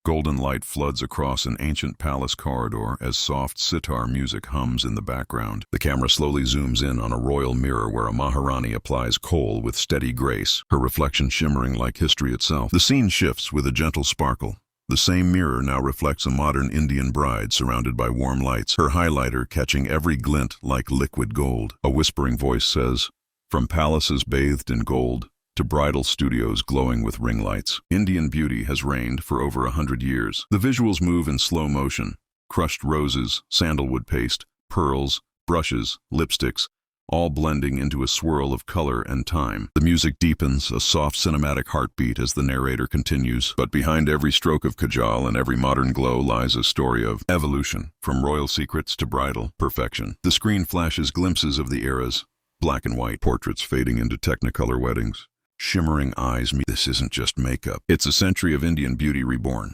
Golden light floods across an ancient palace corridor as soft sitar music hums in the background. The camera slowly zooms in on a royal mirror where a Maharani applies kohl with steady grace, her reflection shimmering like history itself. The scene shifts with a gentle sparkle. The same mirror now reflects a modern Indian bride surrounded by warm lights, her highlighter catching every glint like liquid gold. A whispering voice says, "From palaces bathed in gold to bridal studios glowing with ring lights, Indian beauty has reigned for over 100 years. The visuals move in slow motion. Crushed roses, sandalwood paste, pearls, brushes, lipsticks, all blending into a swirl of color and time. The music deepens, a soft cinematic heartbeat as the narrator continues. But behind every stroke of kajal and every modern glow lies a story of evolution, from royal secrets to bridal perfection. The screen flashes glimpses of the eras, black and white portraits fading into technicolor weddings. Shimmering eyes meet. This isn't just makeup. It's a century of Indian beauty reborn.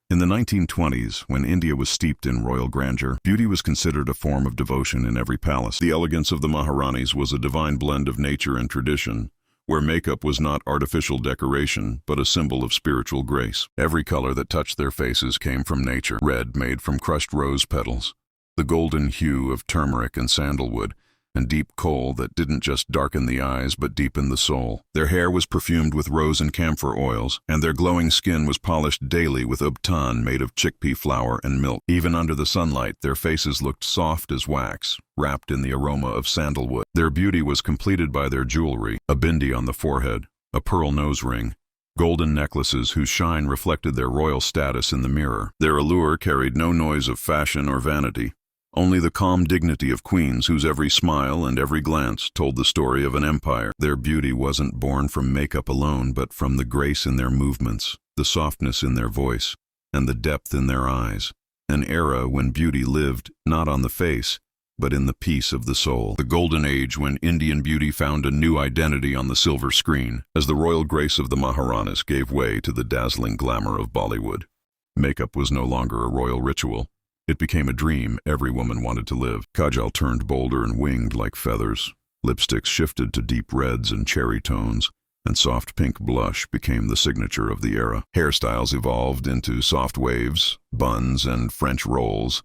In the 1920s, when India was steeped in royal grandeur, beauty was considered a form of devotion in every palace. The elegance of the Maharanis was a divine blend of nature and tradition, where makeup was not artificial decoration, but a symbol of spiritual grace. Every color that touched their faces came from nature. Red made from crushed rose petals, the golden hue of turmeric and sandalwood, and deep kohl that didn't just darken the eyes but deepen the soul. Their hair was perfumed with rose and camphor oils, and their glowing skin was polished daily with ubtan made of chickpea flour and milk. Even under the sunlight, their faces looked soft as wax, wrapped in the aroma of sandalwood. Their beauty was completed by their jewelry, a bindi on the forehead, a pearl nose ring, golden necklaces whose shine reflected their royal status in the mirror. Their allure carried no noise of fashion or vanity, only the calm dignity of queens whose every smile and every glance told the story of an empire. Their beauty wasn't born from makeup alone, but from the grace in their movements, the softness in their voice, and the depth in their eyes. An era when beauty lived not on the face, but in the peace of the soul. The golden age when Indian beauty found a new identity on the silver screen, as the royal grace of the Maharanis gave way to the dazzling glamour of Bollywood. Makeup was no longer a royal ritual. It became a dream every woman wanted to live. Kajal turned bolder and winged like feathers. Lipsticks shifted to deep reds and cherry tones, and soft pink blush became the signature of the era. Hairstyles evolved into soft waves, buns, and French rolls,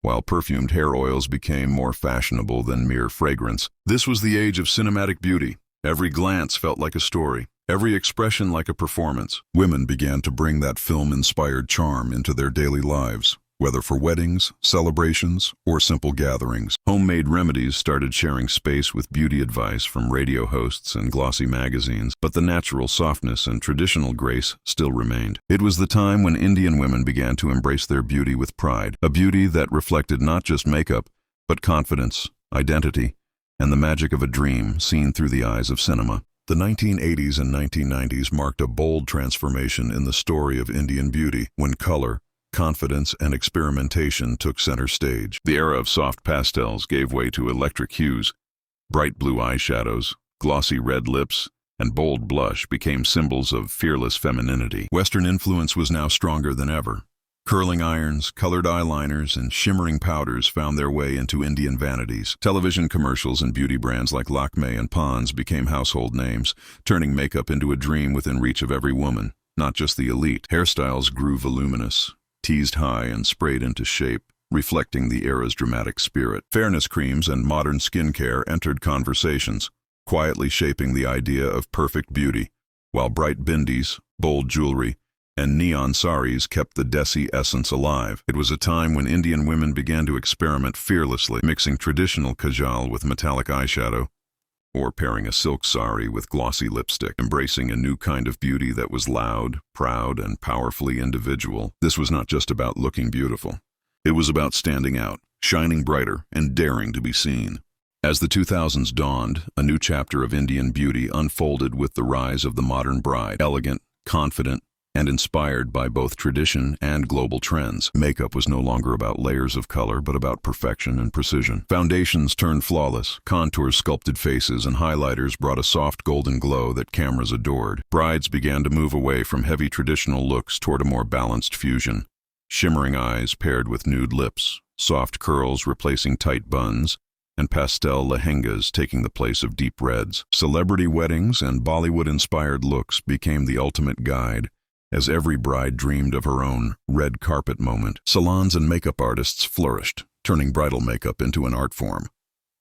while perfumed hair oils became more fashionable than mere fragrance. This was the age of cinematic beauty. Every glance felt like a story, every expression like a performance. Women began to bring that film-inspired charm into their daily lives, whether for weddings, celebrations, or simple gatherings. Homemade remedies started sharing space with beauty advice from radio hosts and glossy magazines, but the natural softness and traditional grace still remained. It was the time when Indian women began to embrace their beauty with pride, a beauty that reflected not just makeup, but confidence, identity, and the magic of a dream seen through the eyes of cinema. The 1980s and 1990s marked a bold transformation in the story of Indian beauty, when color, confidence, and experimentation took center stage. The era of soft pastels gave way to electric hues. Bright blue eyeshadows, glossy red lips, and bold blush became symbols of fearless femininity. Western influence was now stronger than ever. Curling irons, colored eyeliners, and shimmering powders found their way into Indian vanities. Television commercials and beauty brands like Lakme and Pond's became household names, turning makeup into a dream within reach of every woman, not just the elite. Hairstyles grew voluminous, teased high and sprayed into shape, reflecting the era's dramatic spirit. Fairness creams and modern skincare entered conversations, quietly shaping the idea of perfect beauty, while bright bindis, bold jewelry, and neon saris kept the desi essence alive. It was a time when Indian women began to experiment fearlessly, mixing traditional kajal with metallic eyeshadow, or pairing a silk sari with glossy lipstick, embracing a new kind of beauty that was loud, proud, and powerfully individual. This was not just about looking beautiful. It was about standing out, shining brighter, and daring to be seen. As the 2000s dawned, a new chapter of Indian beauty unfolded with the rise of the modern bride, elegant, confident, and inspired by both tradition and global trends. Makeup was no longer about layers of color, but about perfection and precision. Foundations turned flawless, contours sculpted faces, and highlighters brought a soft golden glow that cameras adored. Brides began to move away from heavy traditional looks toward a more balanced fusion. Shimmering eyes paired with nude lips, soft curls replacing tight buns, and pastel lehengas taking the place of deep reds. Celebrity weddings and Bollywood-inspired looks became the ultimate guide, As every bride dreamed of her own red carpet moment, salons and makeup artists flourished, turning bridal makeup into an art form.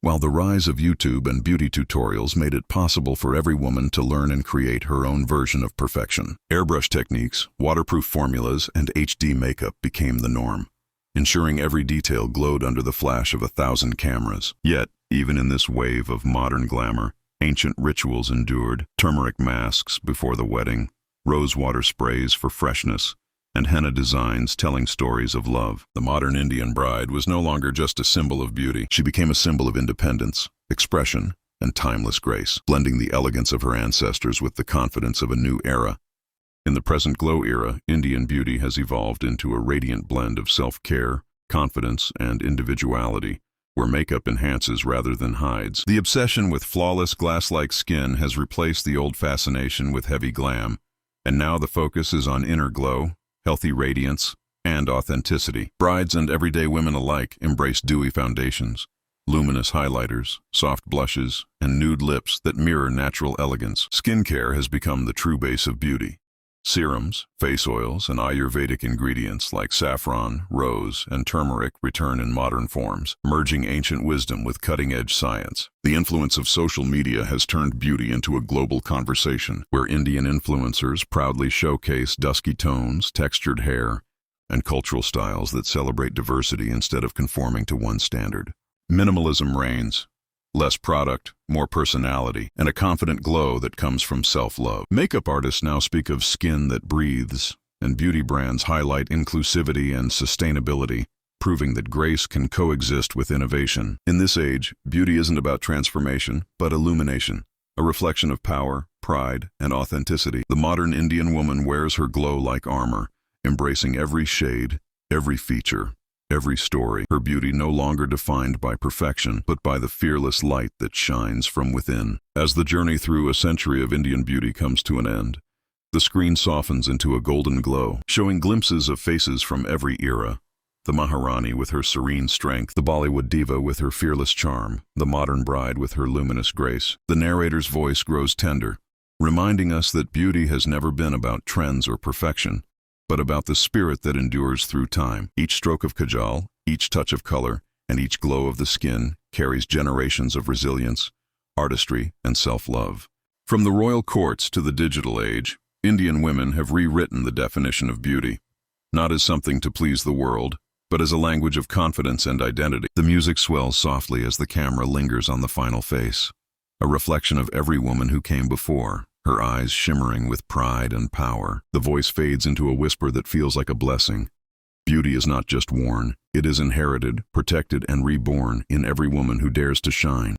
While the rise of YouTube and beauty tutorials made it possible for every woman to learn and create her own version of perfection, airbrush techniques, waterproof formulas, and HD makeup became the norm, ensuring every detail glowed under the flash of 1,000 cameras. Yet, even in this wave of modern glamour, ancient rituals endured: turmeric masks before the wedding, rosewater sprays for freshness, and henna designs telling stories of love. The modern Indian bride was no longer just a symbol of beauty. She became a symbol of independence, expression, and timeless grace, blending the elegance of her ancestors with the confidence of a new era. In the present glow era, Indian beauty has evolved into a radiant blend of self-care, confidence, and individuality, where makeup enhances rather than hides. The obsession with flawless glass-like skin has replaced the old fascination with heavy glam, and now the focus is on inner glow, healthy radiance, and authenticity. Brides and everyday women alike embrace dewy foundations, luminous highlighters, soft blushes, and nude lips that mirror natural elegance. Skincare has become the true base of beauty. Serums, face oils, and Ayurvedic ingredients like saffron, rose, and turmeric return in modern forms, merging ancient wisdom with cutting-edge science. The influence of social media has turned beauty into a global conversation, where Indian influencers proudly showcase dusky tones, textured hair, and cultural styles that celebrate diversity instead of conforming to one standard. Minimalism reigns. Less product, more personality, and a confident glow that comes from self-love. Makeup artists now speak of skin that breathes, and beauty brands highlight inclusivity and sustainability, proving that grace can coexist with innovation. In this age, beauty isn't about transformation, but illumination, a reflection of power, pride, and authenticity. The modern Indian woman wears her glow like armor, embracing every shade, every feature, every story. Her beauty no longer defined by perfection, but by the fearless light that shines from within. As the journey through a century of Indian beauty comes to an end, the screen softens into a golden glow, showing glimpses of faces from every era. The Maharani with her serene strength, the Bollywood diva with her fearless charm, the modern bride with her luminous grace. The narrator's voice grows tender, reminding us that beauty has never been about trends or perfection, but about the spirit that endures through time. Each stroke of kajal, each touch of color, and each glow of the skin carries generations of resilience, artistry, and self-love. From the royal courts to the digital age, Indian women have rewritten the definition of beauty, not as something to please the world, but as a language of confidence and identity. The music swells softly as the camera lingers on the final face, a reflection of every woman who came before, her eyes shimmering with pride and power. The voice fades into a whisper that feels like a blessing. Beauty is not just worn, it is inherited, protected, and reborn in every woman who dares to shine.